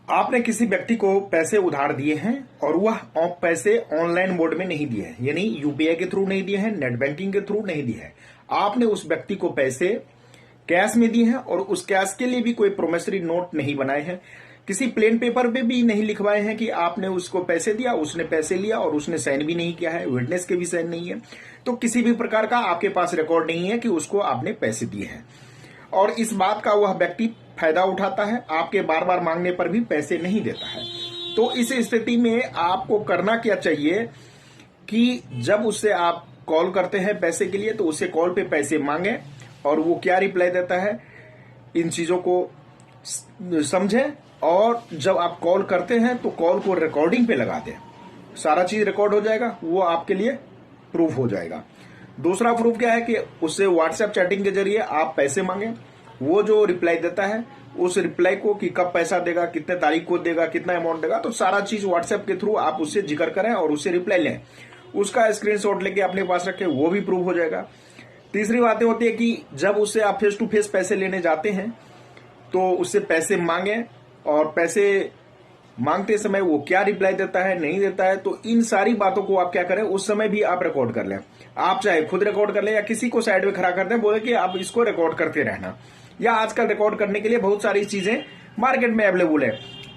आपने किसी व्यक्ति को पैसे उधार दिए हैं और वह पैसे ऑनलाइन मोड में नहीं दिए हैं, यानी यूपीआई के थ्रू नहीं दिए हैं, नेट बैंकिंग के थ्रू नहीं दिए हैं। आपने उस व्यक्ति को पैसे कैश में दिए हैं और उस कैश के लिए भी कोई प्रोमिसरी नोट नहीं बनाए हैं, किसी प्लेन पेपर पे भी नहीं लिखवाए हैं कि आपने उसको पैसे दिया, उसने पैसे लिया और उसने साइन भी नहीं किया है, विटनेस के भी साइन नहीं है, तो किसी भी प्रकार का आपके पास रिकॉर्ड नहीं है कि उसको आपने पैसे दिए हैं। और इस बात का वह व्यक्ति फायदा उठाता है, आपके बार बार मांगने पर भी पैसे नहीं देता है। तो इस स्थिति में आपको करना क्या चाहिए कि जब उससे आप कॉल करते हैं पैसे के लिए तो उससे कॉल पे पैसे मांगे और वो क्या रिप्लाई देता है इन चीजों को समझें। और जब आप कॉल करते हैं तो कॉल को रिकॉर्डिंग पे लगा दें, सारा चीज रिकॉर्ड हो जाएगा, वो आपके लिए प्रूफ हो जाएगा। दूसरा प्रूफ क्या है कि उससे व्हाट्सएप चैटिंग के जरिए आप पैसे मांगे, वो जो रिप्लाई देता है उस रिप्लाई को कि कब पैसा देगा, कितने तारीख को देगा, कितना अमाउंट देगा, तो सारा चीज व्हाट्सएप के थ्रू आप उससे जिक्र करें और उससे रिप्लाई लें, उसका स्क्रीनशॉट लेके अपने पास रखें, वो भी प्रूफ हो जाएगा। तीसरी बातें होती है कि जब उससे आप फेस टू फेस पैसे लेने जाते हैं तो उससे पैसे मांगे और पैसे मांगते समय वो क्या रिप्लाई देता है नहीं देता है, तो इन सारी बातों को आप क्या करें उस समय भी आप रिकॉर्ड कर लें। आप चाहे खुद रिकॉर्ड कर लें या किसी को साइड में खड़ा कर दें, बोले कि आप इसको रिकॉर्ड करते रहना। या आजकल रिकॉर्ड करने के लिए बहुत सारी चीजें मार्केट में अवेलेबल है,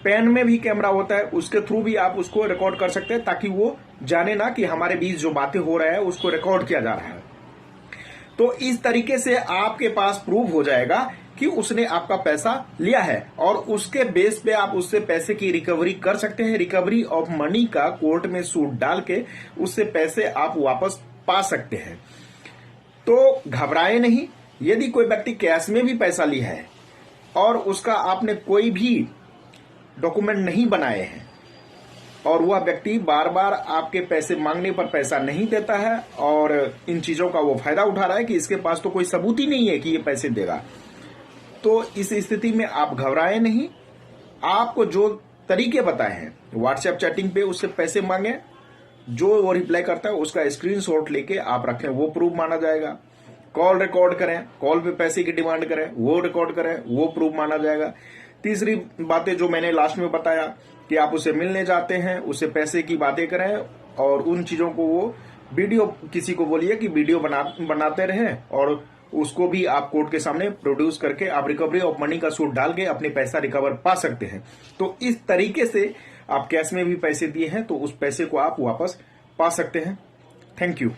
पेन में भी कैमरा होता है, उसके थ्रू भी आप उसको रिकॉर्ड कर सकते हैं ताकि वो जाने ना कि हमारे बीच जो बातें हो रहा है उसको रिकॉर्ड किया जा रहा है। तो इस तरीके से आपके पास प्रूफ हो जाएगा कि उसने आपका पैसा लिया है और उसके बेस पे आप उससे पैसे की रिकवरी कर सकते हैं। रिकवरी ऑफ मनी का कोर्ट में सूट डाल के उससे पैसे आप वापस पा सकते हैं। तो घबराए नहीं, यदि कोई व्यक्ति कैश में भी पैसा लिया है और उसका आपने कोई भी डॉक्यूमेंट नहीं बनाए हैं और वह व्यक्ति बार बार आपके पैसे मांगने पर पैसा नहीं देता है और इन चीजों का वो फायदा उठा रहा है कि इसके पास तो कोई सबूत ही नहीं है कि ये पैसे देगा, तो इस स्थिति में आप घबराए नहीं। आपको जो तरीके बताए हैं व्हाट्सएप चैटिंग पे उससे पैसे मांगे, जो वो रिप्लाई करता है उसका स्क्रीनशॉट लेके आप रखें, वो प्रूफ माना जाएगा। कॉल रिकॉर्ड करें, कॉल पे पैसे की डिमांड करें, वो रिकॉर्ड करें, वो प्रूफ माना जाएगा। तीसरी बातें जो मैंने लास्ट में बताया कि आप उसे मिलने जाते हैं, उससे पैसे की बातें करें और उन चीजों को वो वीडियो किसी को बोलिए कि वीडियो बनाते रहें और उसको भी आप कोर्ट के सामने प्रोड्यूस करके आप रिकवरी ऑफ मनी का सूट डाल के अपने पैसा रिकवर पा सकते हैं। तो इस तरीके से आप कैश में भी पैसे दिए हैं तो उस पैसे को आप वापस पा सकते हैं। Thank you.